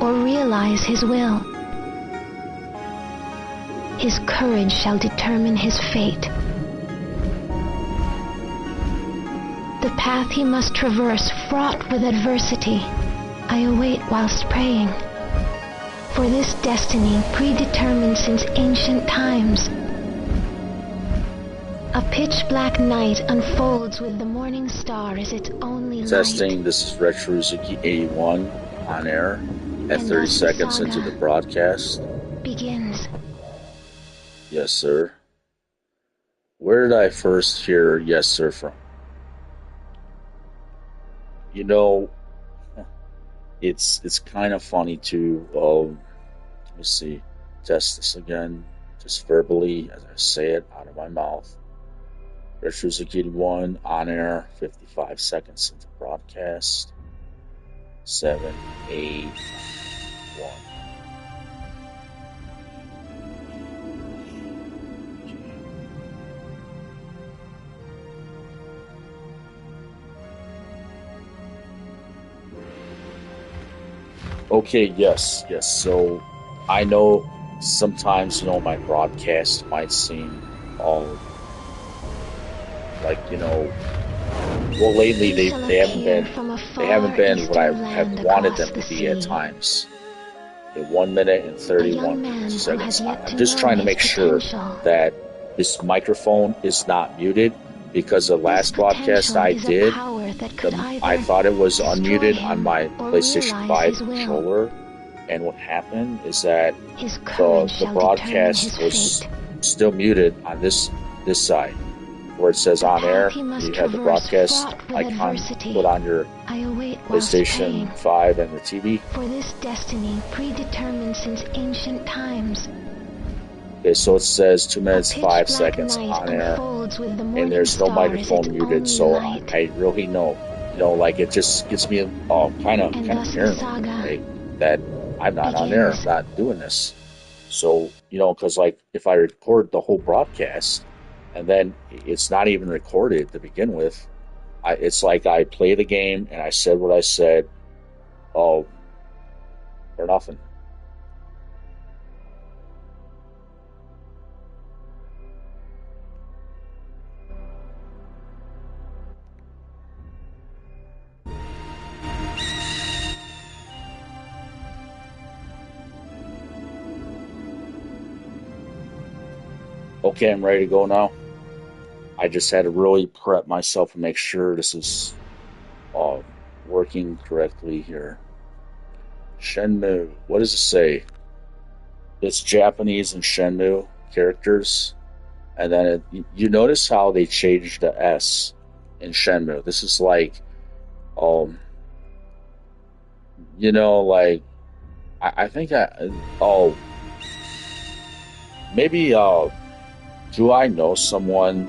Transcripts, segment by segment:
or realize his will. His courage shall determine his fate. The path he must traverse, fraught with adversity, I await whilst praying. For this destiny predetermined since ancient times. A pitch-black night unfolds with the morning star as its only light. Testing, this is Retruzuki 81 on air at 30 seconds into the broadcast. Begins. Yes, sir. Where did I first hear yes, sir from? You know, it's kind of funny to, let me see, test this again, just verbally as I say it out of my mouth. Retruzuki 81 on air, 55 seconds into broadcast. 7, 8, 1. Okay, yes. So I know sometimes, my broadcast might seem all like, well, lately they haven't been what I have wanted them to be at times. In 1 minute and 31 seconds. I'm just trying to make sure that this microphone is not muted, because the last broadcast I did, I thought it was unmuted on my PlayStation 5 controller, and what happened is that the broadcast was still muted on this side, where it says on air. You have the broadcast icon put on your PlayStation 5 and the TV. For this destiny predetermined since ancient times. Okay, so it says 2 minutes 5 seconds on air, and there's no microphone muted, so I really know, like, it just gets me kind of paranoid, right? That I'm not on air, I'm not doing this. So, because like if I record the whole broadcast and then it's not even recorded to begin with, it's like I play the game and I said what I said, for nothing. Okay, I'm ready to go now. I just had to really prep myself and make sure this is working correctly here. Shenmue, what does it say? It's Japanese and Shenmue characters, and then you notice how they changed the S in Shenmue. This is like, like I think maybe do I know someone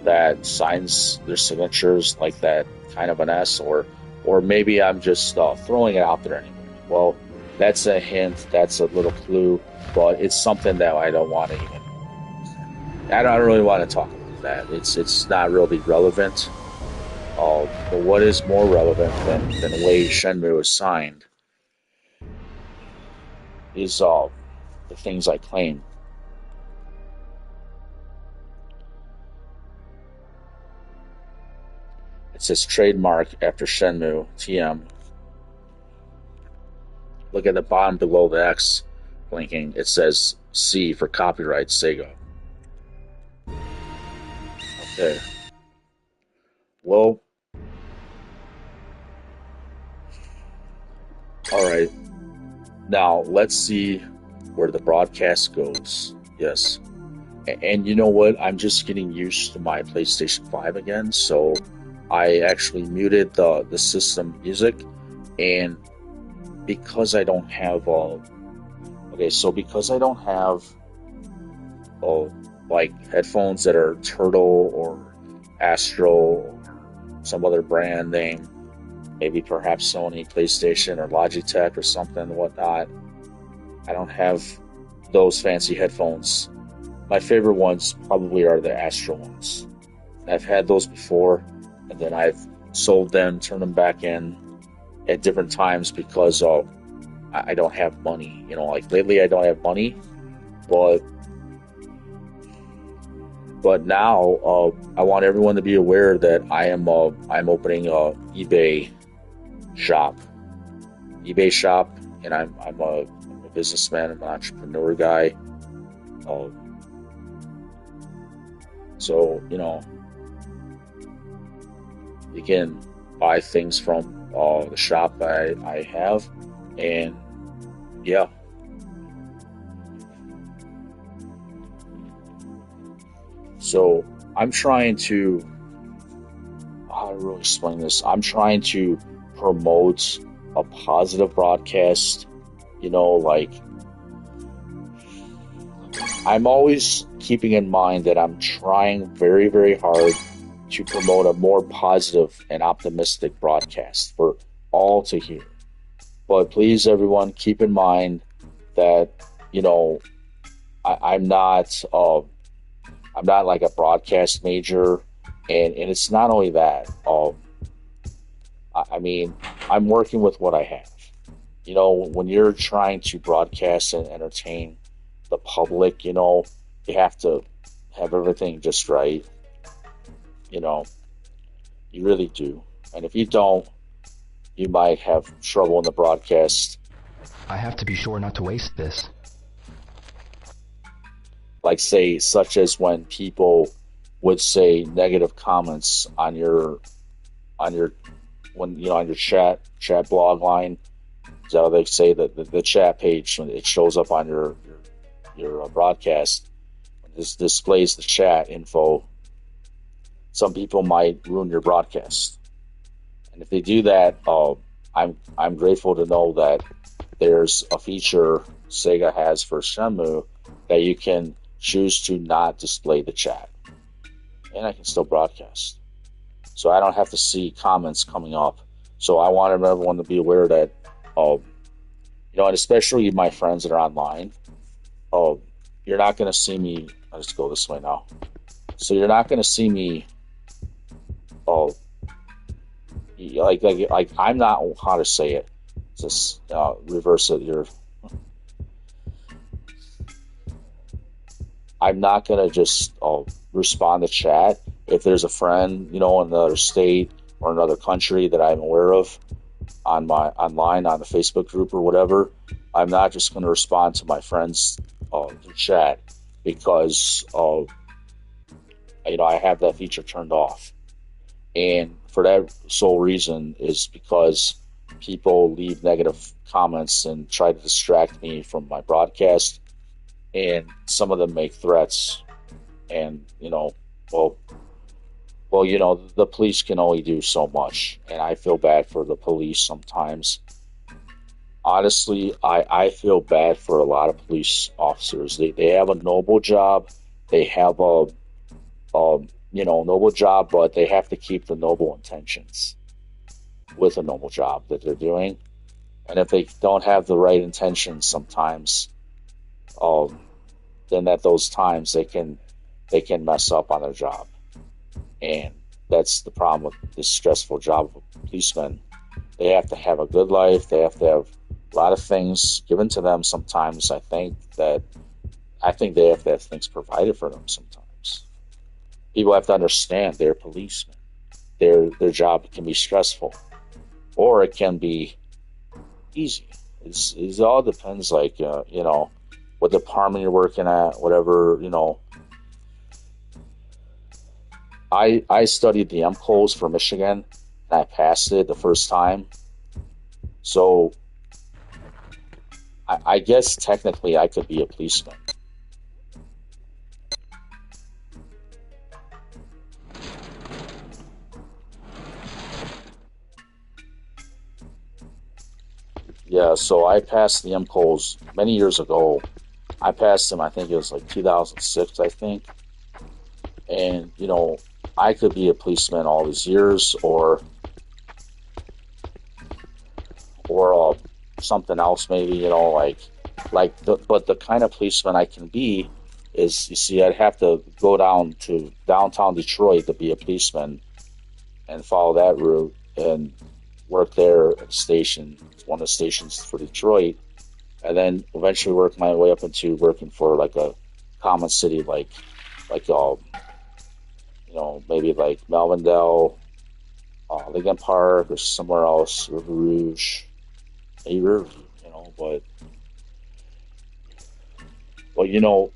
that signs their signatures like that kind of an S, or maybe I'm just throwing it out there anyway. Well, that's a hint, that's a little clue, but it's something that I don't really want to talk about that. It's not really relevant. But what is more relevant than the way Shenmue is signed is the things I claim. It says trademark after Shenmue, TM. Look at the bottom below the X blinking. It says C for copyright Sega. Okay. Well. Alright. Now, let's see where the broadcast goes. Yes. And you know what? I'm just getting used to my PlayStation 5 again, so I actually muted the system music, and because I don't have like headphones that are Turtle or Astro or some other brand name, maybe perhaps Sony, PlayStation, or Logitech or something and whatnot, I don't have those fancy headphones. My favorite ones probably are the Astro ones. I've had those before, and then I've sold them, turned them back in at different times because I don't have money. Like lately I don't have money, but now I want everyone to be aware that I'm opening a shop, eBay shop, and I'm a businessman, I'm an entrepreneur guy. Uh, so you can buy things from the shop I have, and yeah. So I'm trying to, how to really explain this? I'm trying to promote a positive broadcast. Like I'm always keeping in mind that I'm trying very, very hard to promote a more positive and optimistic broadcast for all to hear. But please, everyone, keep in mind that I'm not like a broadcast major, and it's not only that. I mean, I'm working with what I have. When you're trying to broadcast and entertain the public, you have to have everything just right. You really do. And if you don't, you might have trouble in the broadcast. I have to be sure not to waste this. Like, say, such as when people would say negative comments on your on your chat blog line. So they say that the chat page, when it shows up on your broadcast, this displays the chat info. Some people might ruin your broadcast, and if they do that, I'm grateful to know that there's a feature Sega has for Shenmue that you can choose to not display the chat, and I can still broadcast. So I don't have to see comments coming up. So I want everyone to be aware that, and especially my friends that are online, you're not going to see me. I'll just go this way now. So you're not going to see me, like I'm not, how to say it. Just reverse it here. I'm not going to just respond to chat. If there's a friend, in another state or another country that I'm aware of online on the Facebook group or whatever, I'm not just going to respond to my friends chat because I have that feature turned off. And for that sole reason is because people leave negative comments and try to distract me from my broadcast, and some of them make threats, and the police can only do so much, and I feel bad for the police sometimes. Honestly, I feel bad for a lot of police officers. They have a noble job. They have a noble job, but they have to keep the noble intentions with a noble job that they're doing. And if they don't have the right intentions sometimes, then at those times they can mess up on their job. And that's the problem with this stressful job of a policeman. They have to have a good life. They have to have a lot of things given to them sometimes. I think they have to have things provided for them sometimes. People have to understand they're policemen. Their job can be stressful, or it can be easy. It all depends, what department you're working at, whatever, I studied the MCOs for Michigan, and I passed it the first time. So I guess technically I could be a policeman. Yeah, so I passed the MCOs many years ago. I passed them, I think it was like 2006, I think. And, I could be a policeman all these years, or something else maybe, but the kind of policeman I can be is, you see, I'd have to go down to downtown Detroit to be a policeman and follow that route. And work there at the station, one of the stations for Detroit, and then eventually work my way up into working for like a common city, like maybe like Melvindale, Lincoln Park, or somewhere else, River Rouge, but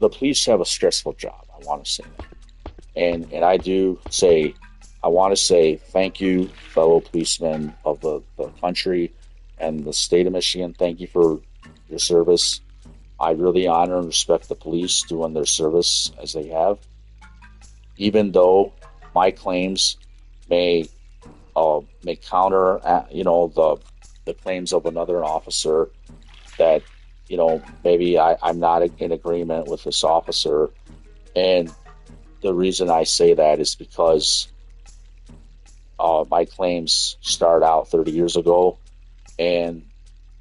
the police have a stressful job. I want to say that, and I want to say thank you, fellow policemen of the country and the state of Michigan. Thank you for your service. I really honor and respect the police doing their service as they have, even though my claims may counter, the claims of another officer that, maybe I'm not in agreement with this officer. And the reason I say that is because my claims start out 30 years ago, and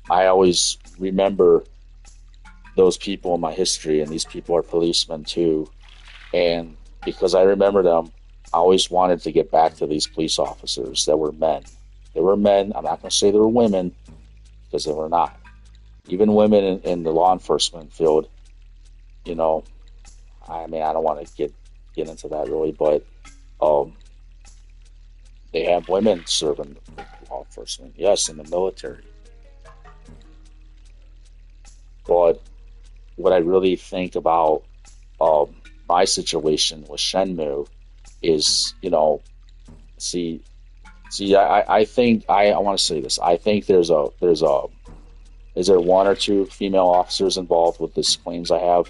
I always remember those people in my history, and these people are policemen too. And because I remember them, I always wanted to get back to these police officers that were men. They were men. I'm not going to say they were women, because they were not. Even women in the law enforcement field, I don't want to get into that really, but they have women serving law enforcement, yes, in the military. But what I really think about my situation with Shenmue is, I think I want to say this. I think is there one or two female officers involved with this claims I have?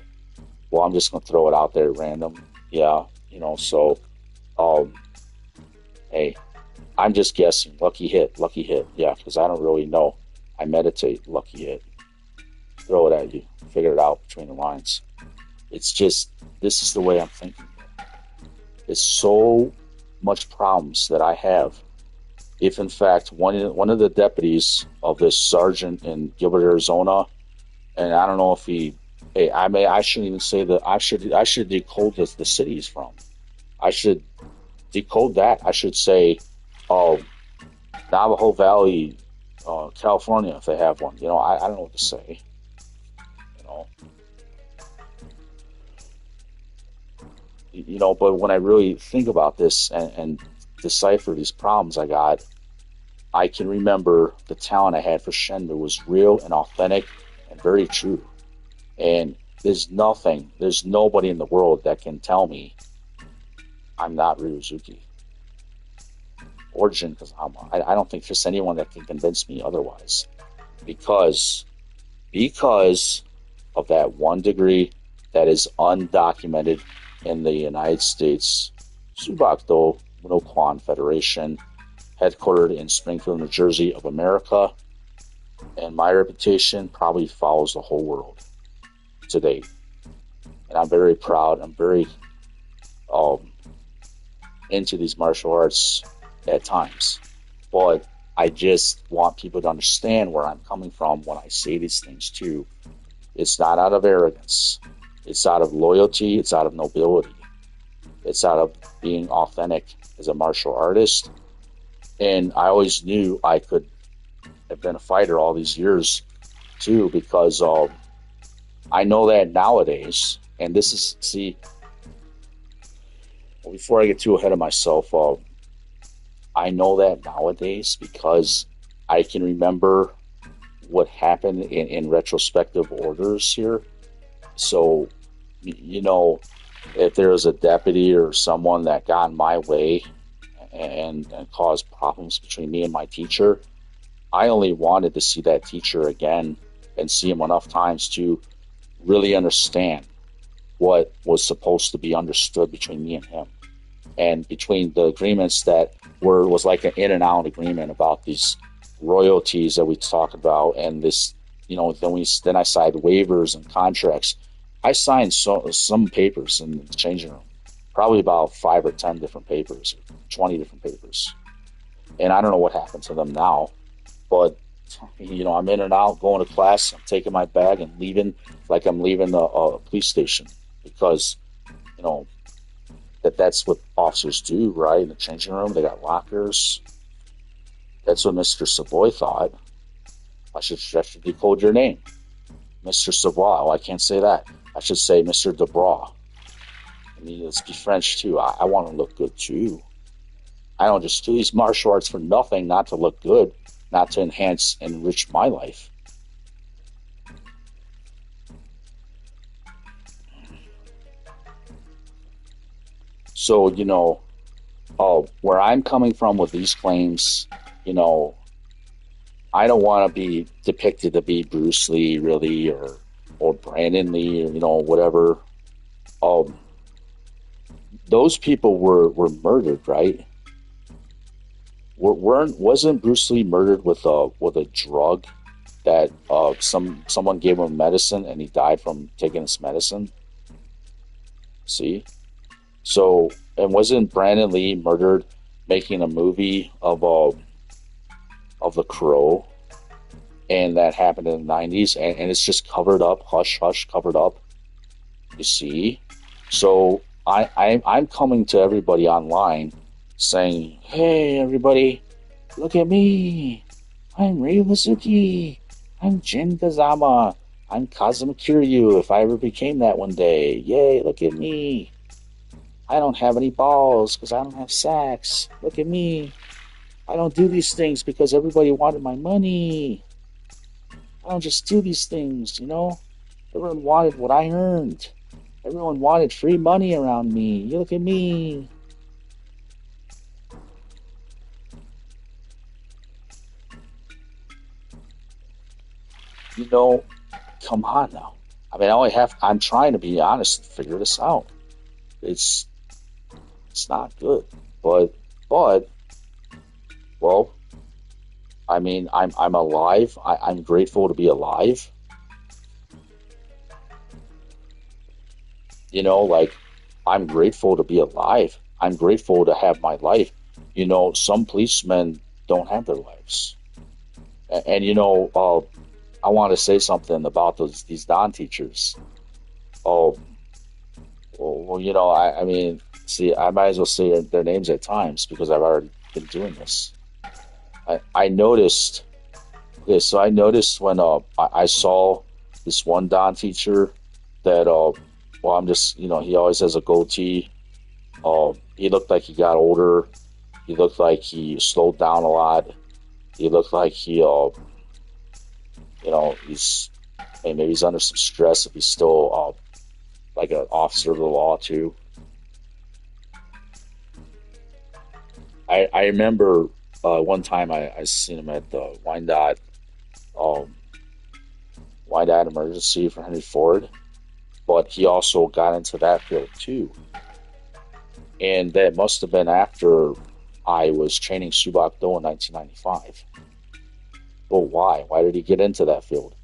Well, I'm just going to throw it out there at random. Yeah, hey, I'm just guessing. Lucky hit. Yeah, because I don't really know. I meditate. Lucky hit. Throw it at you. Figure it out between the lines. It's just, this is the way I'm thinking. There's so much problems that I have. If in fact one of the deputies of this sergeant in Gilbert, Arizona, and I don't know if I shouldn't even say that. I should decode the city he's from. I should decode that. I should say, Navajo Valley, California, if they have one. I don't know what to say. But when I really think about this and decipher these problems I got, I can remember the talent I had for Shenmue was real and authentic and very true. And there's nobody in the world that can tell me I'm not Ryuzuki or Jin Kazama. I don't think there's anyone that can convince me otherwise, because of that one degree that is undocumented in the United States Subakdo Minokwan Federation, headquartered in Springfield, New Jersey of America, and my reputation probably follows the whole world today. And I'm very proud. I'm very into these martial arts at times, but I just want people to understand where I'm coming from when I say these things too. It's not out of arrogance. It's out of loyalty. It's out of nobility. It's out of being authentic as a martial artist. And I always knew I could have been a fighter all these years too, because I know that nowadays, and this is, before I get too ahead of myself, I know that nowadays because I can remember what happened in retrospective orders here. So, if there was a deputy or someone that got in my way and caused problems between me and my teacher, I only wanted to see that teacher again and see him enough times to really understand what was supposed to be understood between me and him, and between the agreements that was like an in and out agreement about these royalties that we talked about, and this, then I signed waivers and contracts. I signed some papers in the changing room, probably about 5 or 10 different papers, 20 different papers, and I don't know what happened to them now. But I'm in and out, going to class, I'm taking my bag and leaving like I'm leaving a police station, because that's what officers do, right? In the changing room, they got lockers. That's what Mr. Savoy thought. I should decode your name. Mr. Savoy. Oh, I can't say that. I should say Mr. Debra. I mean, let's be French too. I want to look good too. I don't just do these martial arts for nothing, not to look good, not to enhance and enrich my life. So, where I'm coming from with these claims, I don't want to be depicted to be Bruce Lee, really, or Brandon Lee, or, whatever. Those people were murdered, right? Wasn't Bruce Lee murdered with a drug that someone gave him medicine and he died from taking this medicine? See? So, and wasn't Brandon Lee murdered making a movie of The Crow? And that happened in the 90s, and it's just covered up, hush, hush, covered up. You see? So I'm coming to everybody online saying, hey, everybody, look at me. I'm Rei Mizuki. I'm Jin Kazama. I'm Kazuma Kiryu if I ever became that one day. Yay, look at me. I don't have any balls because I don't have sex. Look at me. I don't do these things because everybody wanted my money. I don't just do these things, Everyone wanted what I earned. Everyone wanted free money around me. You look at me. Come on now. I mean, I'm trying to be honest and figure this out. It's not good. But, well, I mean, I'm alive. I'm grateful to be alive. I'm grateful to be alive. I'm grateful to have my life. Some policemen don't have their lives. And I want to say something about these Don teachers. Well, I mean, see, I might as well say their names at times because I've already been doing this. I noticed this. So I noticed when I saw this one Don teacher that, I'm just, he always has a goatee. He looked like he got older. He looked like he slowed down a lot. He looked like he, maybe he's under some stress if he's still like an officer of the law too. I remember one time I seen him at the Wyandotte emergency for Henry Ford, but he also got into that field too. And that must have been after I was training Subak Do in 1995. Well, why? Why did he get into that field?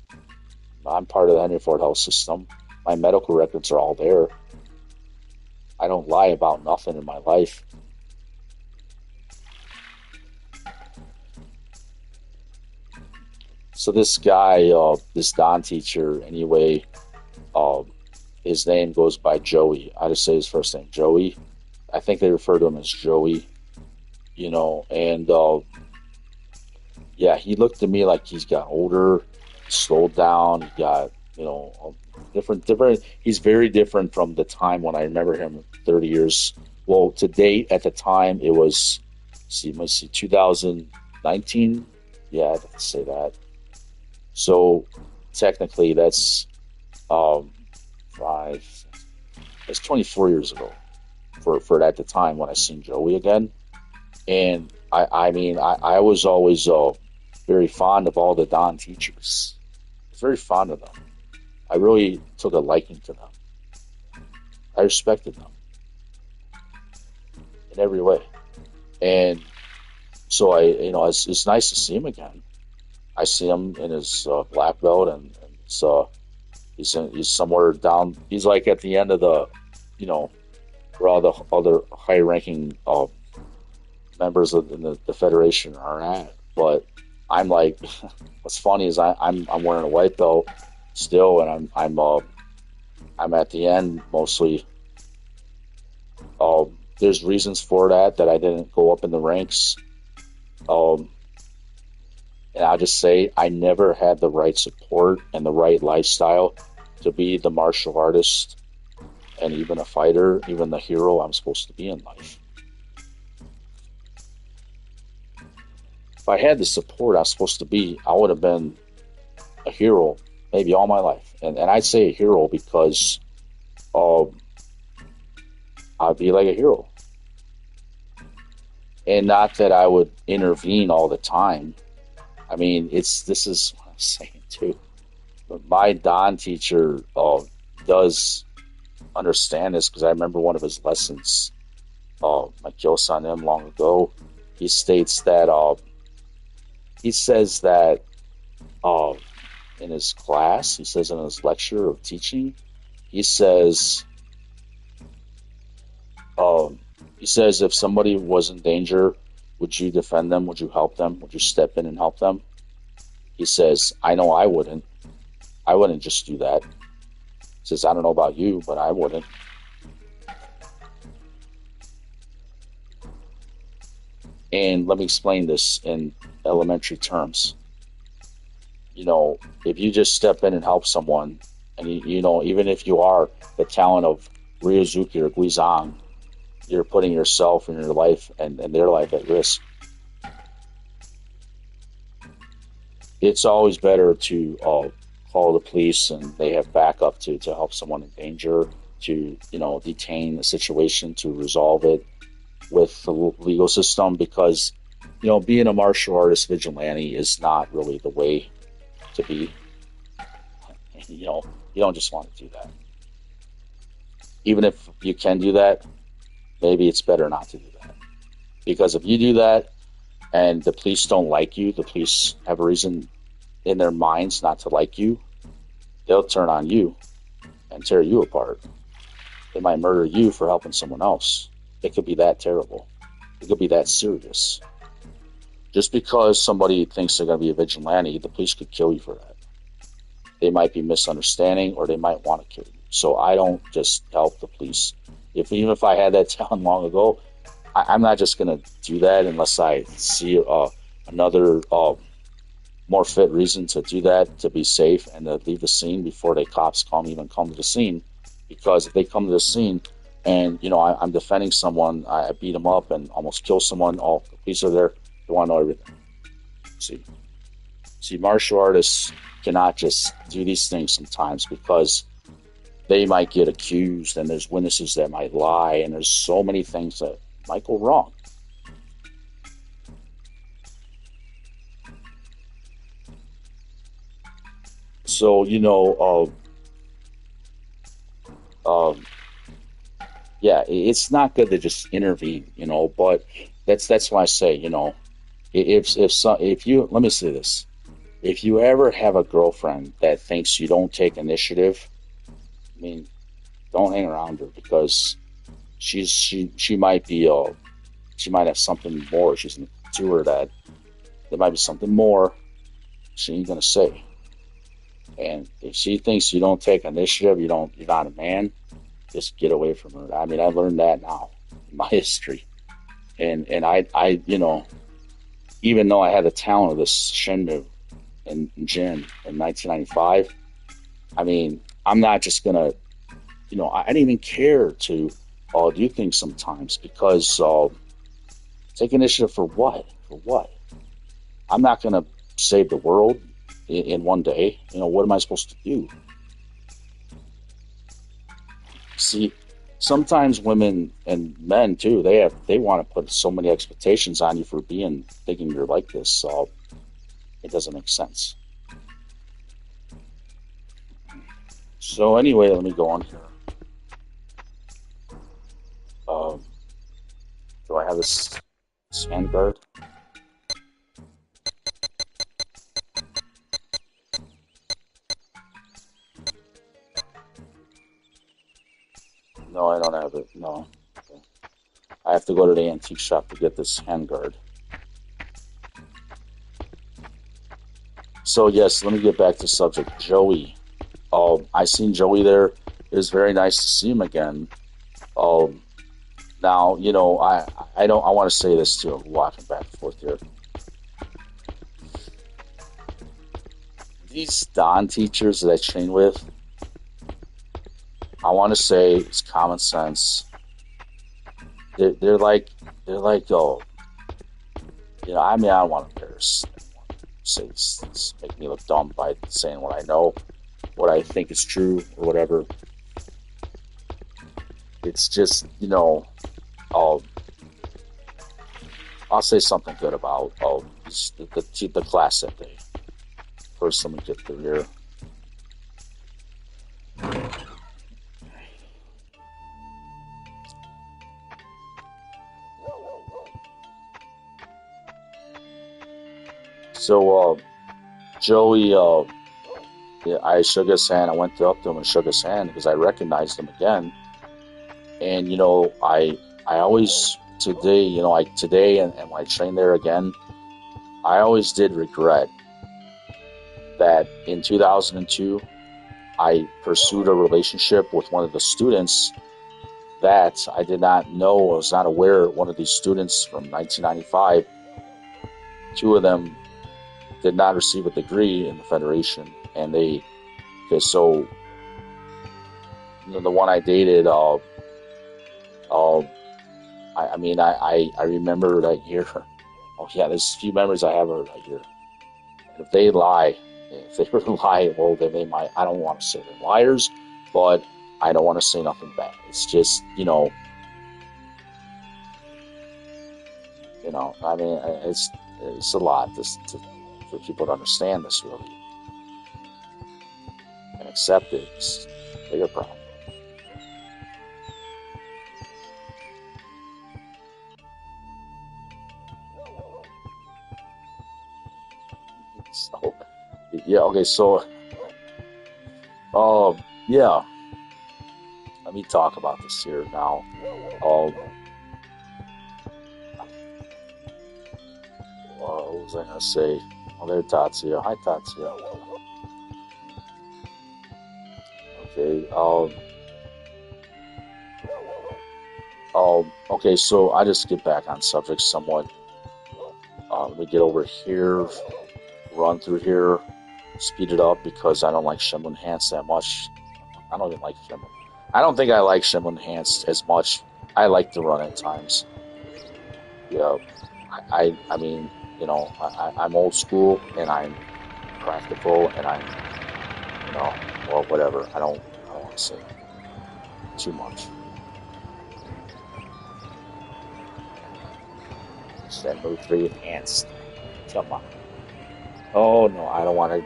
I'm part of the Henry Ford health system. My medical records are all there. I don't lie about nothing in my life. So this guy, this Don teacher, anyway, his name goes by Joey. I just say his first name, Joey. I think they refer to him as Joey, and yeah, he looked to me like he's got older, slowed down. He got, different. He's very different from the time when I remember him 30 years. Well, to date, at the time, it was, let's see, 2019. Yeah, I have to say that. So technically, that's 24 years ago for at the time when I seen Joey again. And I mean, I was always very fond of all the Don teachers. I was very fond of them. I really took a liking to them. I respected them in every way. And so it's nice to see him again. I see him in his black belt, and he's somewhere down. He's like at the end of the, where all the other high-ranking members of the Federation are at. But I'm like, what's funny is I'm wearing a white belt still, and I'm at the end mostly. There's reasons for that I didn't go up in the ranks. And I'll just say I never had the right support and the right lifestyle to be the martial artist and even a fighter, even the hero I'm supposed to be in life. If I had the support I was supposed to be, I would have been a hero maybe all my life. And I'd say a hero because I'd be like a hero. And not that I would intervene all the time. I mean, this is what I'm saying too. But my Don teacher does understand this because I remember one of his lessons, my Kyo-san him long ago. He states that he says that in his class, he says in his lecture of teaching, he says if somebody was in danger, would you defend them? Would you help them? Would you step in and help them? He says, I know I wouldn't. I wouldn't just do that. He says, I don't know about you, but I wouldn't. And let me explain this in elementary terms. You know, if you just step in and help someone, and you know, even if you are the talent of Ryozuki or Guizang, you're putting yourself and your life and their life at risk. It's always better to call the police and they have backup to help someone in danger, to, you know, detain the situation, to resolve it with the legal system, because, you know, being a martial artist vigilante is not really the way to be. You know, you don't just want to do that. Even if you can do that, maybe it's better not to do that. Because if you do that and the police don't like you, the police have a reason in their minds not to like you, they'll turn on you and tear you apart. They might murder you for helping someone else. It could be that terrible. It could be that serious. Just because somebody thinks they're going to be a vigilante, the police could kill you for that. They might be misunderstanding, or they might want to kill you. So I don't just help the police. Even if I had that talent long ago, I'm not just going to do that unless I see another more fit reason to do that, to be safe and to leave the scene before the cops even come to the scene. Because if they come to the scene and, you know, I'm defending someone, I beat them up and almost kill someone, all the police are there, they want to know everything. See, martial artists cannot just do these things sometimes because they might get accused and there's witnesses that might lie and there's so many things that might go wrong. So, you know, yeah, it's not good to just intervene, you know, but that's why I say, you know, if you, let me say this, if you ever have a girlfriend that thinks you don't take initiative, I mean, don't hang around her, because she might be she might have something more. She's to her that there might be something more she ain't gonna say. And if she thinks you don't take initiative, you're not a man, just get away from her. I mean, I learned that now in my history, and I you know, even though I had the talent of this Shenmue in Jin in 1995, I mean, I'm not just gonna, you know, I didn't even care to do things sometimes, because take initiative for what? For what? I'm not gonna save the world in one day. You know, what am I supposed to do? See, sometimes women and men too, they want to put so many expectations on you for thinking you're like this, so it doesn't make sense. So anyway, let me go on here. Do I have this handguard? No, I don't have it. No. Okay. I have to go to the antique shop to get this handguard. So yes, let me get back to the subject. Joey. I seen Joey there. It was very nice to see him again. Now, you know, I want to say this too, walking back and forth here. these Don teachers that I train with, I want to say it's common sense. They're like, oh, I mean, I don't want to make me look dumb by saying what I know, what I think is true, or whatever. It's just, I'll say something good about the class that day. First, let me get through here. So, Joey, I shook his hand. I went up to him and shook his hand because I recognized him again. And, I always, today, today and when I trained there again, I always did regret that in 2002, I pursued a relationship with one of the students that I did not know, I was not aware, one of these students from 1995, two of them did not receive a degree in the Federation. And the one I dated, I remember that year. Oh yeah, there's a few memories I have of that year. And if they lie, if they were to lie, well, then they might. I don't want to say they're liars, but I don't want to say nothing bad. It's just, I mean, it's a lot for people to understand this really and accept it. It's a bigger problem. So, yeah, okay, so, yeah, let me talk about this here now. What was I going to say? Oh, there's Tatsuya. Hi, Tatsuya. Okay, okay, so I just get back on subject somewhat. Let me get over here, run through here, speed it up because I don't like Shenmue Enhanced that much. I don't even like Shenmue. I don't think I like Shenmue Enhanced as much. I like to run at times. Yeah, I mean, I'm old school and I'm practical and I'm, well, whatever. I don't want to say too much. Shenmue 3 Enhanced. Come on. Oh no, I don't want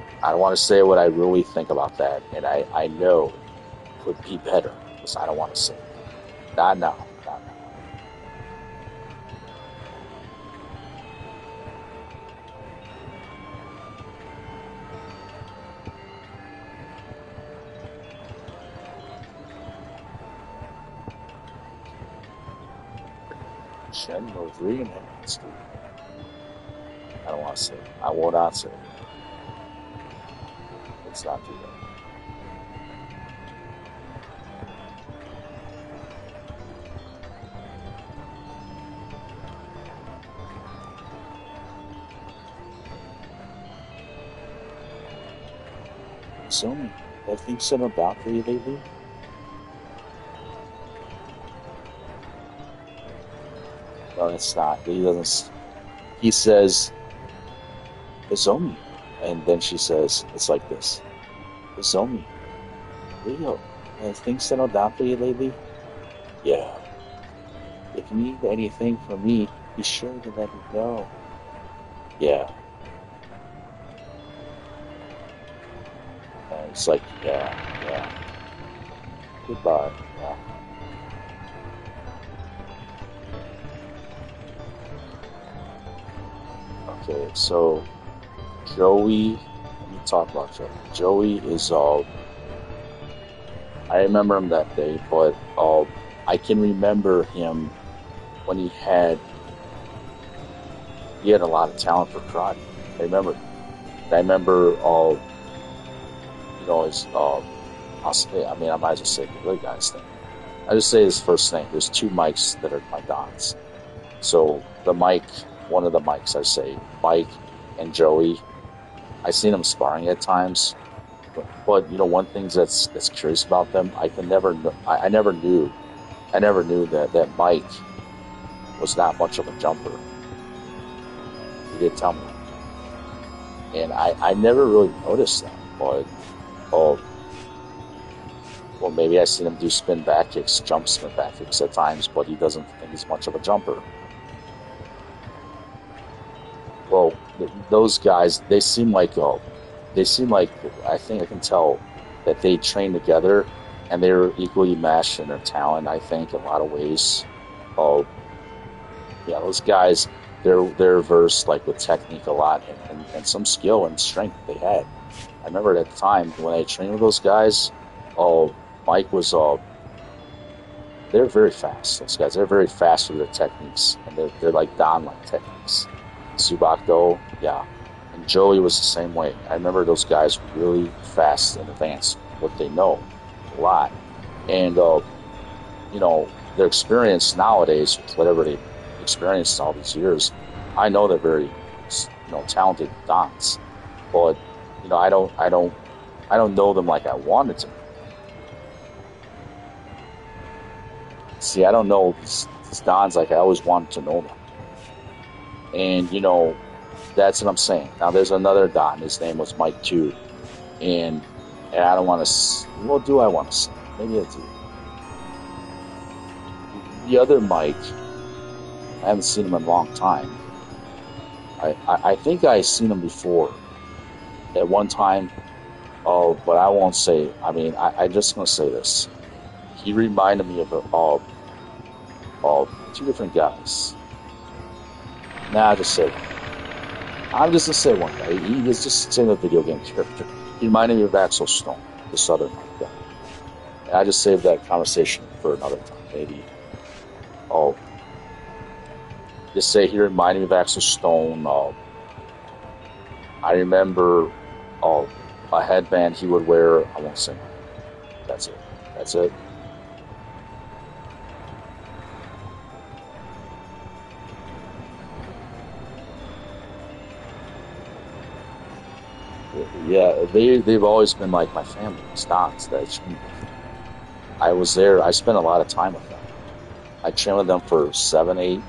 to say what I really think about that, and I know it could be better, because I don't want to say it. Not now. Shenmue 3 Enhanced. I don't want to say it. I will not say it. It's not too bad. So, have things settled down for you lately? No, it's not. He doesn't. He says, "It's Omi," and then she says, "It's like this." It's Omi. Leo, have things settled down for you lately? Yeah. If you need anything from me, be sure to let me know. Yeah. And it's like, yeah. Goodbye. Yeah. Okay, so Joey, let me talk about Joey. Joey is, I remember him that day, but I can remember him when he had a lot of talent for karate. I remember his, I might just say the good guy's name. I just say his first name. There's two mics that are my dons. So one of the mics, I say Mike and Joey. I seen them sparring at times, but you know, one thing that's curious about them, I never knew that Mike was not much of a jumper. He did tell me, and I never really noticed that. But oh, well, maybe I seen him do spin back kicks, jump spin back kicks at times, but he doesn't think he's much of a jumper. Well, those guys, they seem like I think I can tell that they train together, and they're equally matched in their talent. I think in a lot of ways. Oh, yeah, those guys, they're versed like with technique a lot, and some skill and strength they had. I remember at the time when I trained with those guys. Oh, Mike was they're very fast. Those guys, they're very fast with their techniques, and they're like Don-like techniques. Subak though, yeah, and Joey was the same way. I remember those guys were really fast and advanced what they know a lot, and you know, their experience nowadays with whatever they experienced all these years. I know they're very, you know, talented Dons, but you know, I don't know them like I wanted to. See, I don't know these Dons like I always wanted to know them. And, you know, that's what I'm saying. Now, there's another Don. His name was Mike, too. And I don't want to... Well, do I want to say? Maybe I do. The other Mike, I haven't seen him in a long time. I think I seen him before. At one time. Oh, but I won't say... I mean, I'm just going to say this. He reminded me of two different guys. Nah, just say one. I'm just going to say one guy. He was just saying a video game character. He reminded me of Axel Stone, the Southern guy. And I just saved that conversation for another time. Maybe. Oh. Just say he reminded me of Axel Stone. I remember a headband he would wear. I won't say. That's it. That's it. Yeah, they've always been like my family. Stocks that I was there. I spent a lot of time with them. I trained with them for 7-8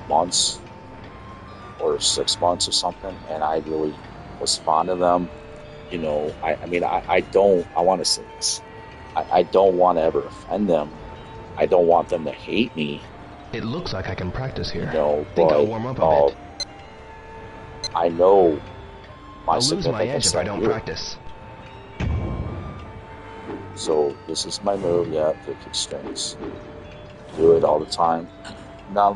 months or 6 months or something, and I really was fond of them. You know, I want to say this. I don't want to ever offend them. I don't want them to hate me. It looks like I can practice here. You know, think I'll warm up a bit. I know. I'll lose my edge if I don't practice. So this is my move, yeah, 50 strings. Do it all the time. Now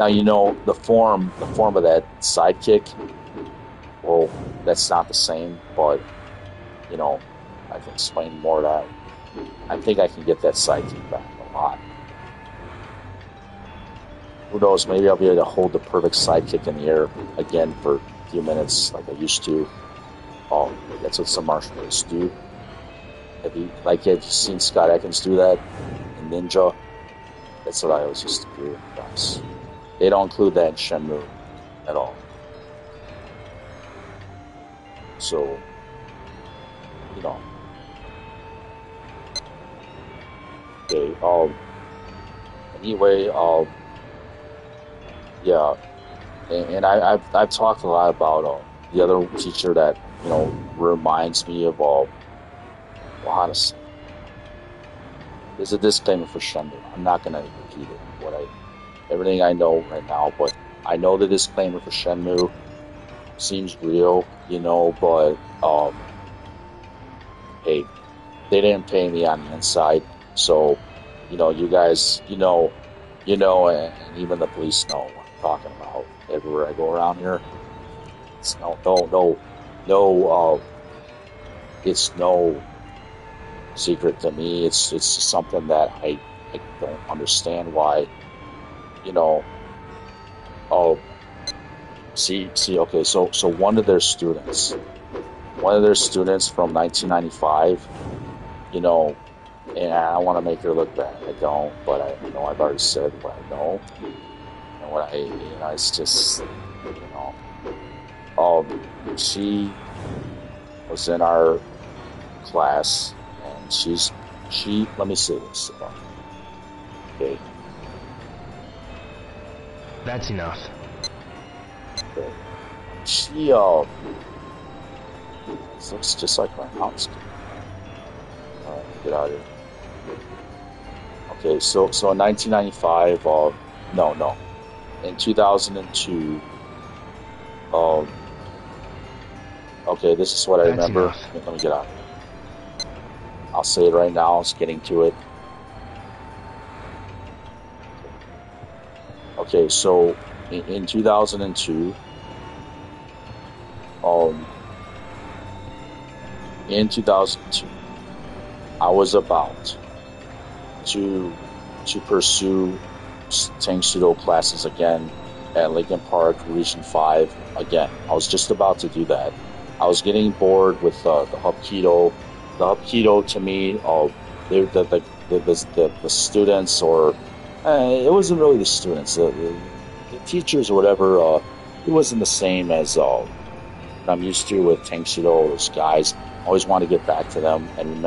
you know the form of that sidekick. Well, that's not the same, but you know, I can explain more of that. I think I can get that sidekick back a lot. Who knows? Maybe I'll be able to hold the perfect sidekick in the air again for few minutes like I used to. Oh, that's what some martial artists do. Have you seen Scott Adkins do that in Ninja? That's what I always used to do, guys. They don't include that in Shenmue at all. So, you know. Okay, anyway, yeah. And I've talked a lot about the other teacher that, you know, reminds me of how to say. There's a disclaimer for Shenmue. I'm not going to repeat it. Everything I know right now, but I know the disclaimer for Shenmue seems real, you know, but hey, they didn't pay me on the inside, so you know, you guys, you know, and even the police know what I'm talking about. Everywhere I go around here, it's no, it's no secret to me. It's just something that I don't understand why, you know. Oh, see, okay, so one of their students from 1995, you know, and I don't want to make her look bad. I don't, but I've already said what I know. It's just, you know, she was in our class, and let me say this. Okay. That's enough. Okay. She looks just like my house. Get out of here. Okay, so in 1995, no, in 2002, okay, this is what I remember. Let me get out. I'll say it right now. It's getting to it. Okay, so in 2002, I was about to pursue Tang Sudo classes again at Lincoln Park Region 5 again. I was just about to do that. I was getting bored with the Hapkido. The Hapkido to me, the students, or it wasn't really the students, the teachers or whatever. It wasn't the same as what I'm used to with Tang Sudo. Those guys, I always want to get back to them and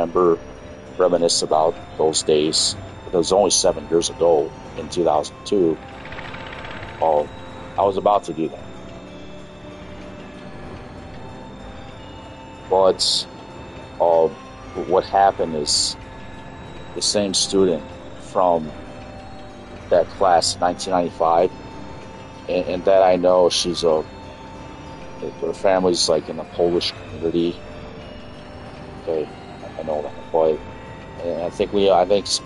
reminisce about those days. It was only 7 years ago in 2002. I was about to do that. But what happened is the same student from that class, 1995, and that I know, her family's like in the Polish community. Okay, I know that, but I think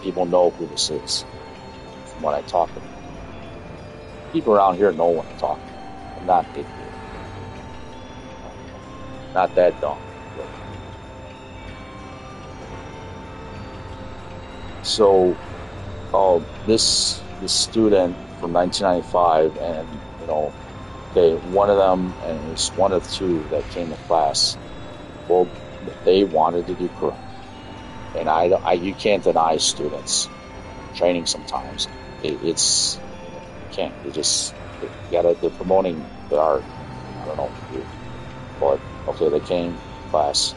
people know who this is from what I talk about. People around here know what I'm talking about. I'm not that dumb. So, this student from 1995, and one of them, and it's one of two that came to class. Well, they wanted to do karate, and you can't deny students training sometimes. You can't. They're promoting the art. I don't know, but okay, they came to class,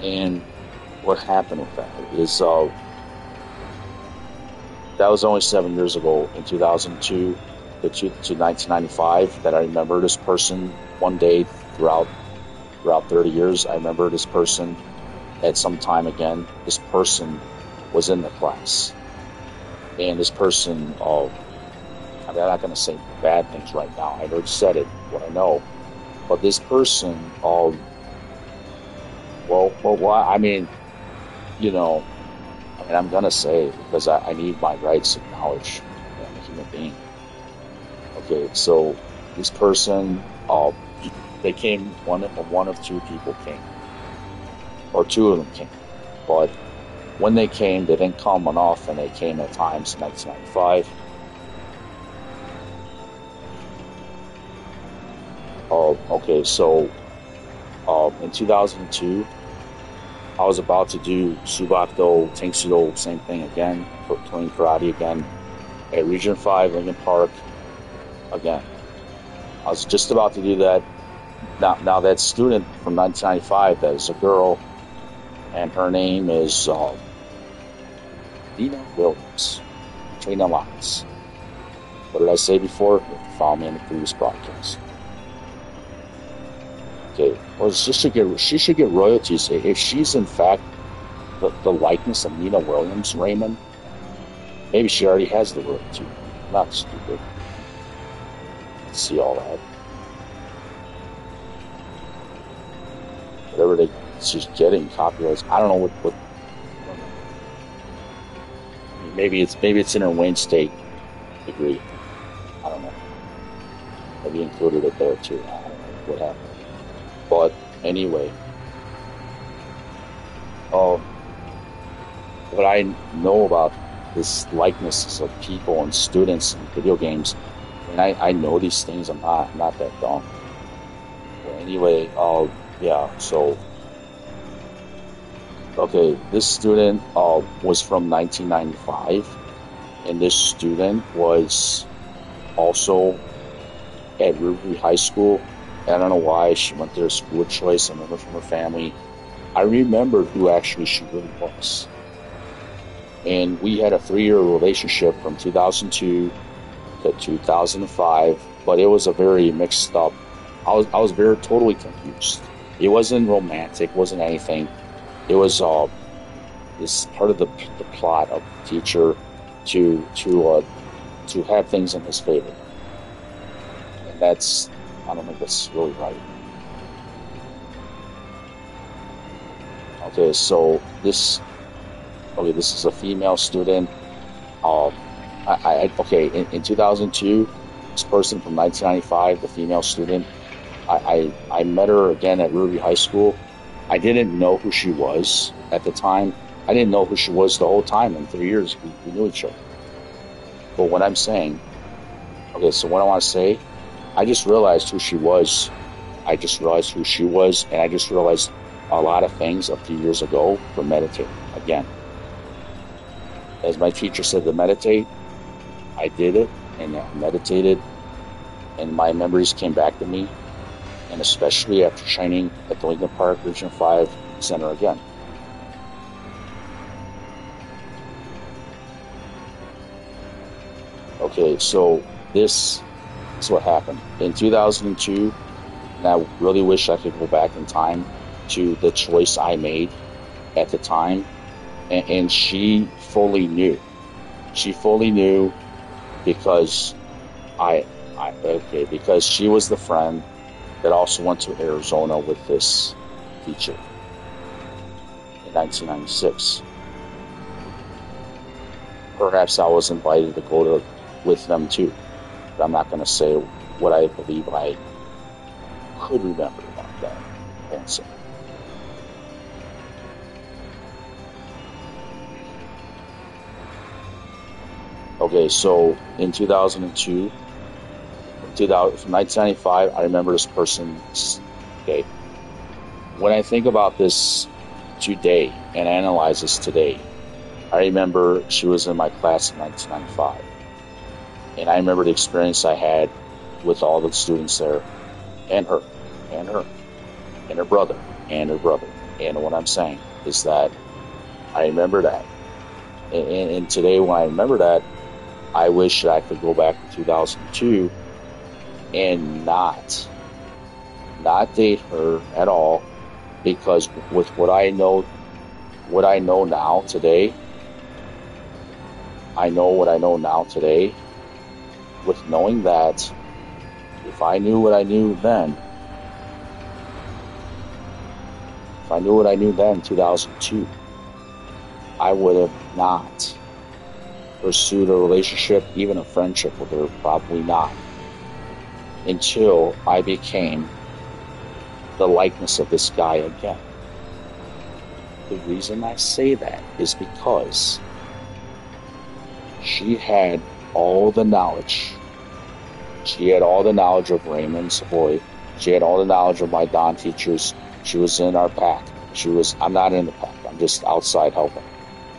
and what happened with that is that was only 7 years ago, in 2002 to 1995, that I remember this person one day throughout 30 years. I remember this person at some time again. This person was in the class, and this person, I'm not going to say bad things right now. I already said it, what I know, but this person, I'm going to say it because I need my rights acknowledged. I'm a human being. Okay, so this person, they came, one of two people came, or two of them came, but when they came, they didn't come enough, and they came at times in 1995. Okay, so in 2002, I was about to do Subakdo, Tengsudo, same thing again, playing karate again at Region 5, Lincoln Park, again. I was just about to do that. Now that student from 1995, that is a girl, and her name is Nina Williams, Trina Lines. What did I say before? Follow me in the previous broadcast. Okay, well, she should get royalties if she's in fact the likeness of Nina Williams, Raymond. Maybe she already has the royalty. I'm not stupid. See all that. Whatever she's getting copyrights. I don't know what. Maybe it's in her Wayne State degree. I don't know. Maybe included it there too. I don't know what happened. But anyway, what I know about this likeness of people and students in video games, and I know these things. I'm not that dumb. But anyway, yeah. So, okay, this student was from 1995, and this student was also at Riverview High School. And I don't know why she went there, school of choice. I remember from her family. I remembered who actually she really was. And we had a 3-year relationship from 2002 to 2005, but it was a very mixed up. I was very totally confused. It wasn't romantic, wasn't anything. It was this part of the plot of the teacher to have things in his favor, and I don't think that's really right. Okay, so this is a female student. In 2002, this person from 1995, the female student, I met her again at Ruby High School. I didn't know who she was at the time. I didn't know who she was the whole time. In 3 years, we knew each other. But what I'm saying, so what I want to say, I just realized who she was. And I just realized a lot of things a few years ago from meditating. Again, as my teacher said to meditate, I did it, and I meditated, and my memories came back to me, and especially after training at the Lincoln Park Region 5 Center again. Okay, so this is what happened. In 2002, and I really wish I could go back in time to the choice I made at the time, and she fully knew. She fully knew because because she was the friend that also went to Arizona with this teacher in 1996. Perhaps I was invited to go with them too, but I'm not going to say what I believe I could remember about that answer. Okay, so in 2002, from 1995, I remember this person. Okay, when I think about this today and analyze this today, I remember she was in my class in 1995. And I remember the experience I had with all the students there, and her brother. And what I'm saying is that I remember that. And today when I remember that, I wish that I could go back to 2002 and not date her at all, because with what I know now today, with knowing that if I knew what I knew then, 2002, I would have not pursued a relationship, even a friendship with her, probably not, until I became the likeness of this guy again. The reason I say that is because she had all the knowledge. She had all the knowledge of Raymond Savoy. She had all the knowledge of my Don teachers. She was in our pack. I'm not in the pack. I'm just outside helping.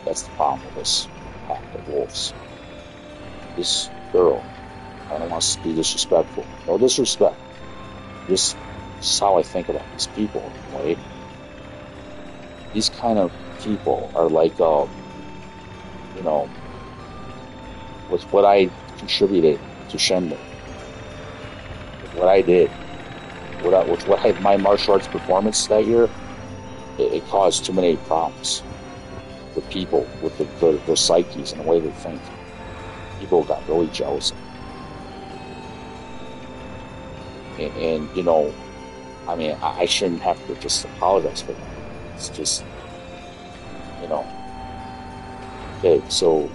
That's the problem with this pack of wolves. This girl, I don't want to be disrespectful. No disrespect. This is how I think about these people, right? These kind of people are like, with what I contributed to Shenmue, with what I did, my martial arts performance that year, it caused too many problems with people, with their psyches and the way they think. People got really jealous. And I shouldn't have to just apologize for that. It's just, okay, so,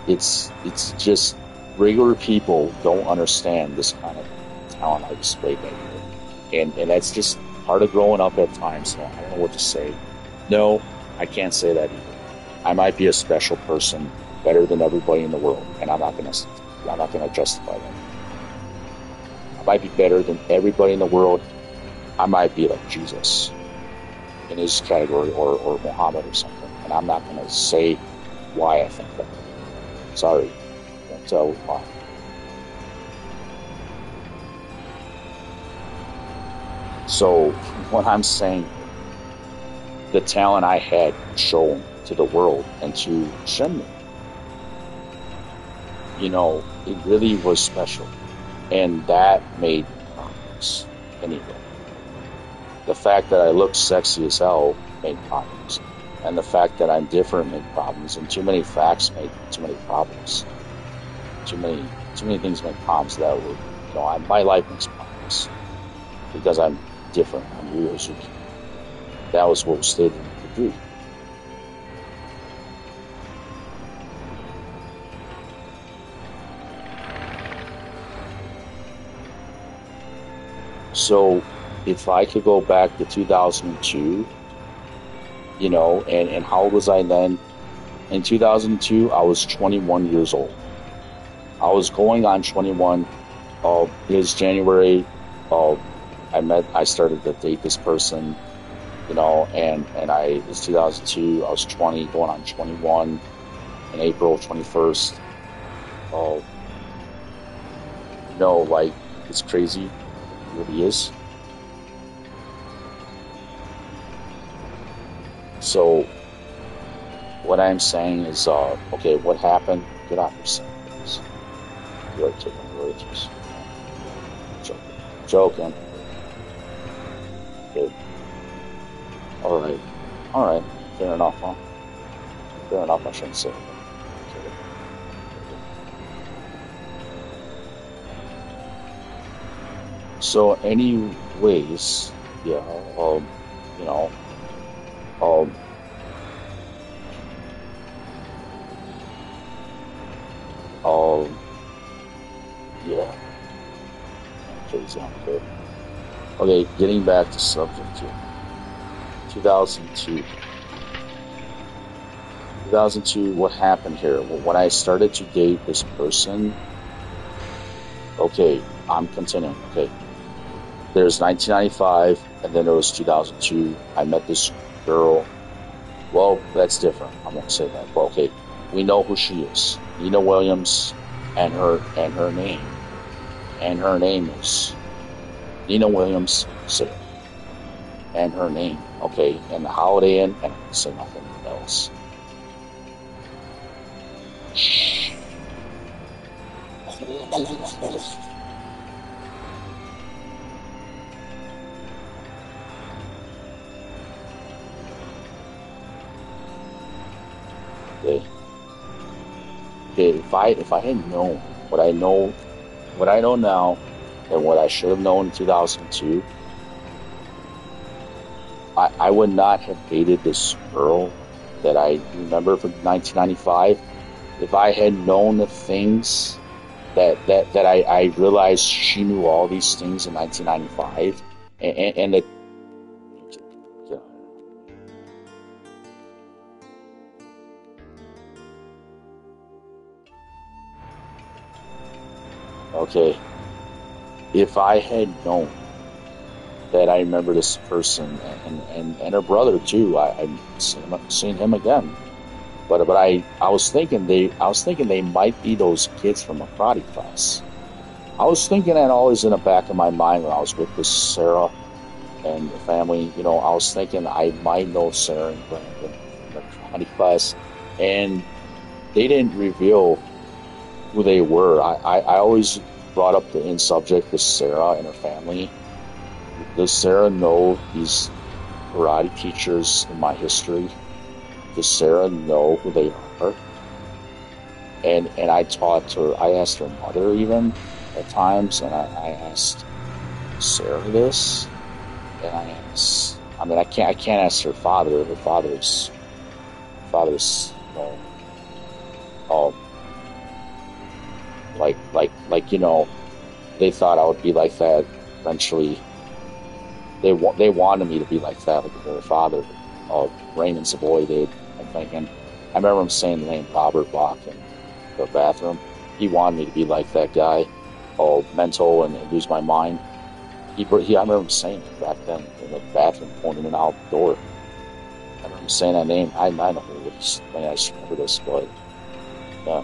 it's just regular people don't understand this kind of talent I displayed that year. And that's just part of growing up at times. So I don't know what to say. No, I can't say that either. I might be a special person, better than everybody in the world, and I'm not gonna justify that. I might be better than everybody in the world. I might be like Jesus in his category, or Muhammad or something, and I'm not gonna say why I think that. Sorry, don't tell why. So what I'm saying, the talent I had shown to the world and to Shenmue, it really was special. And that made problems anyway. The fact that I looked sexy as hell made problems. And the fact that I'm different made problems. And too many facts made too many problems. Too many things make problems that would, my life makes problems. Because I'm different. I'm Ryosuke. That was what was stated in the decree. So, if I could go back to 2002, and how old was I then? In 2002, I was 21 years old. I was going on 21. It was January. I started to date this person, and it was 2002. I was 20, going on 21 in April 21st. It's crazy. It really is. So, what I'm saying is, okay, what happened? Get off your sentence. You're taking religious. Joking. Okay. Alright. Fair enough, huh? Fair enough, I shouldn't say it. Okay. So, anyways, yeah, yeah. Okay, getting back to subject here. 2002. 2002, what happened here? Well, when I started to date this person, okay, I'm continuing, okay. There's 1995, and then there was 2002. I met this girl. Well, that's different. I won't say that. But okay, we know who she is. Nina Williams, and her name. And her name is Nina Williams Sarah. And her name, okay, and the Holiday Inn, and I can say nothing else. Okay, if I had known what I know now, and what I should have known in 2002, I would not have dated this girl that I remember from 1995. If I had known the things that I realized she knew all these things in 1995, and the okay, if I had known that I remember this person and her brother too, I'm seeing him again. But I was thinking they might be those kids from a karate class. I was thinking that always in the back of my mind when I was with this Sarah and the family. I was thinking I might know Sarah and Brandon from the karate class, and they didn't reveal who they were. I always brought up the subject with Sarah and her family. Does Sarah know these karate teachers in my history? Does Sarah know who they are? And I taught her. I asked her mother even at times, and I asked Sarah this, and I asked. I mean, I can't ask her father. Her father's they thought I would be like that eventually. They wanted me to be like that, like their father, Raymond Savoy did. I'm thinking. I remember him saying the name Robert Bach in the bathroom. He wanted me to be like that guy, all mental and lose my mind. I remember him saying it back then in the bathroom, pointing it out the door. I remember him saying that name. I don't know who it is. I just remember this, but yeah,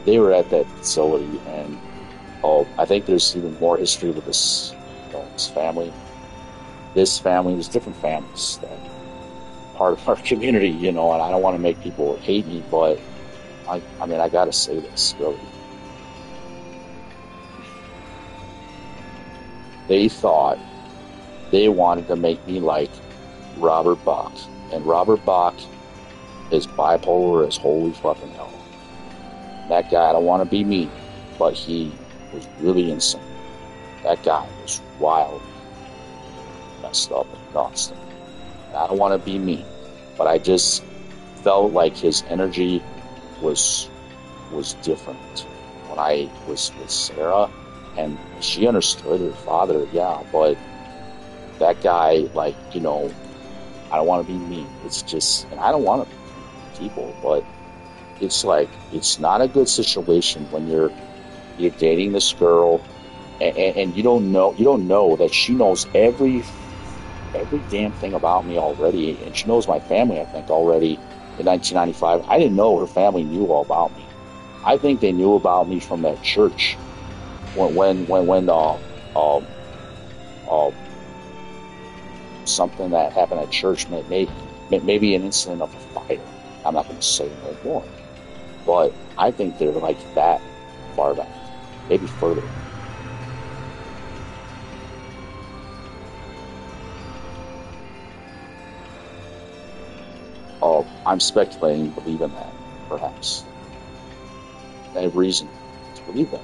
they were at that facility, and I think there's even more history with this, this family. this family, there's different families that are part of our community, and I don't want to make people hate me, but I mean, I gotta say this, really. They thought they wanted to make me like Robert Bach. And Robert Bach is bipolar as holy fucking hell. That guy, I don't want to be mean, but he was really insane. That guy was wild, messed up, and nuts. And I don't want to be mean, but I just felt like his energy was different when I was with Sarah, and she understood her father, yeah, but that guy, like, I don't want to be mean. It's just, and I don't want to be people, but it's like, it's not a good situation when you're dating this girl, and you don't know that she knows every damn thing about me already, and she knows my family, I think, already in 1995. I didn't know her family knew all about me. I think they knew about me from that church when something that happened at church, maybe an incident of a fire. I'm not going to say no more, but I think they're like that far back, maybe further. I'm speculating, believe in that, perhaps. I have reason to believe that.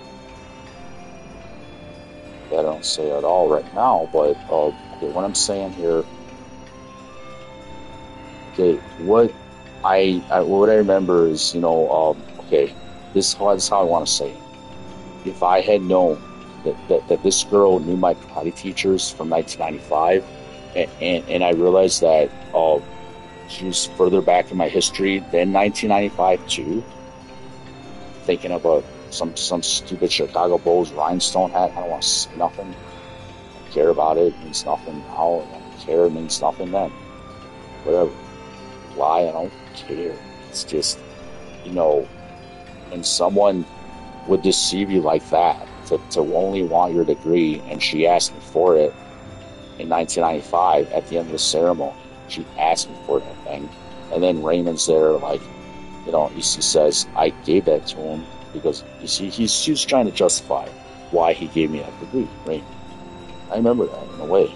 That I don't say at all right now, but okay, what I'm saying here, okay, what I remember is, okay, this is how I want to say it. If I had known that this girl knew my karate teachers from 1995, and I realized that she was further back in my history than 1995 too, thinking about some stupid Chicago Bulls rhinestone hat. I don't want to say nothing. I don't care about it. It means nothing now. I don't care. It means nothing then. Whatever. Lie. I don't care. It's just, and someone would deceive you like that to only want your degree. And she asked me for it in 1995 at the end of the ceremony. She asked me for that thing. And then Raymond's there, like, he says, I gave that to him because, you see, he's trying to justify why he gave me that degree, right? I remember that in a way.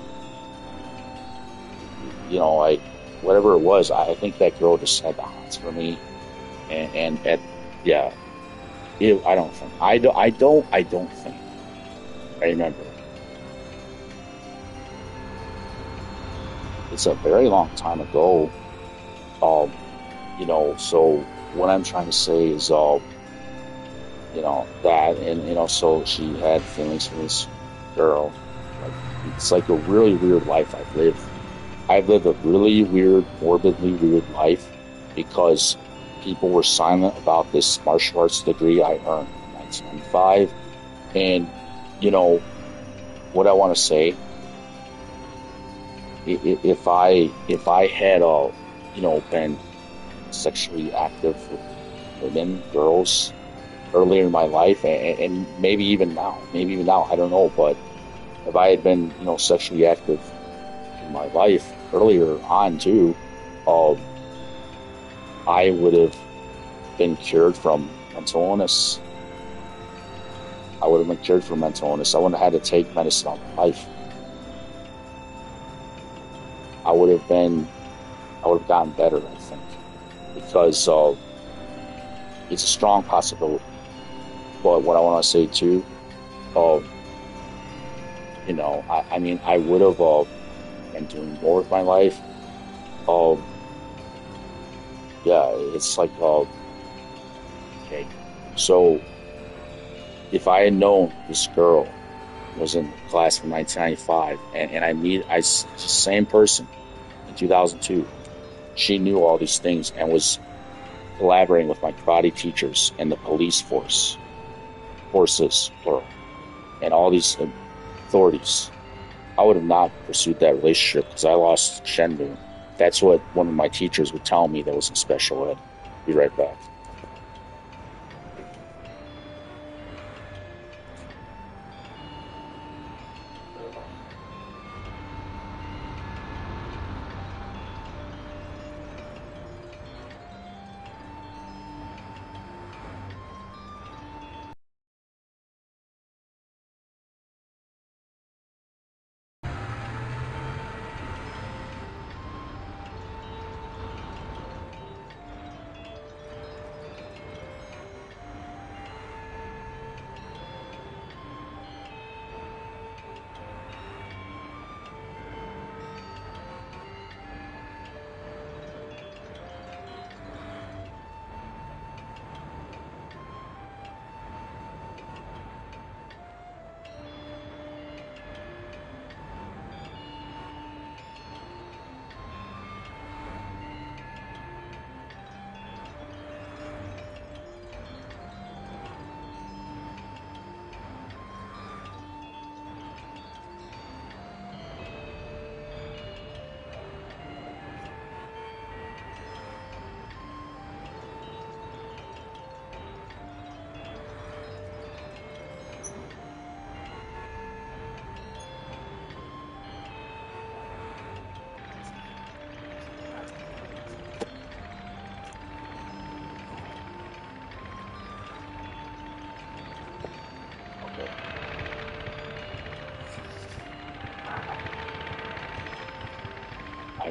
Whatever it was, I think that girl just had the hots for me. I don't think. I don't think. I remember. It's a very long time ago. So what I'm trying to say is, that, and, so she had feelings for this girl. Like, it's like a really weird life I've lived. I've lived a really weird, morbidly weird life because people were silent about this martial arts degree I earned in 1995. And, what I want to say, if I had, been sexually active with women, girls, earlier in my life, and maybe even now, I don't know, but if I had been, sexually active in my life earlier on too, I would have been cured from mental illness. I would have been cured from mental illness. I wouldn't have had to take medicine all my life. I would have gotten better, I think, because it's a strong possibility. But what I want to say too, I would have been doing more with my life. It's like, okay, so if I had known this girl was in class from 1995, and the same person in 2002, she knew all these things and was collaborating with my karate teachers and the police forces, plural, and all these authorities, I would have not pursued that relationship because I lost Shenmue. That's what one of my teachers would tell me that was in special ed. Be right back.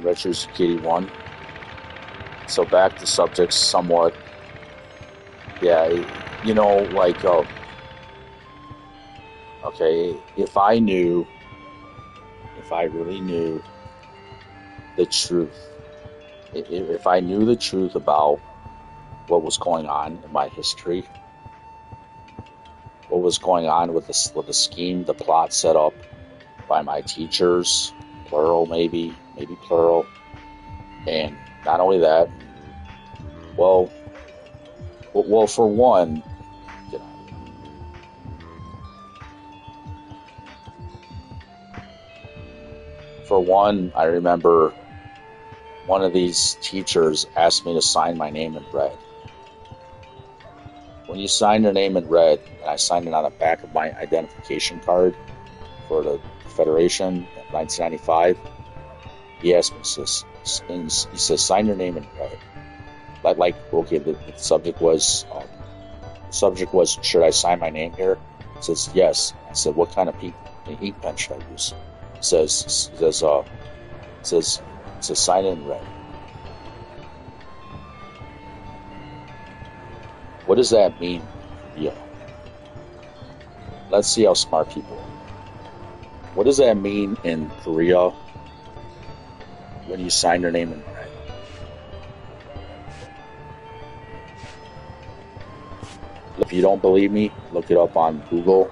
and Retro Zucchini 1. So back to subjects somewhat. Yeah, you know, like, okay, if I really knew the truth, if I knew the truth about what was going on in my history, what was going on with the scheme, the plot set up by my teachers, plural maybe plural, and not only that, well, for one, you know, for one, I remember one of these teachers asked me to sign my name in red. When you sign your name in red, and I signed it on the back of my identification card for the Federation in 1995, he asked me, he says, sign your name in red. Like, okay, the subject was, should I sign my name here? He says, yes. I said, what kind of ink pen should I use? He says, sign it in red. What does that mean? Yeah. Let's see how smart people are. What does that mean in Korea when you sign your name in red? If you don't believe me, look it up on Google.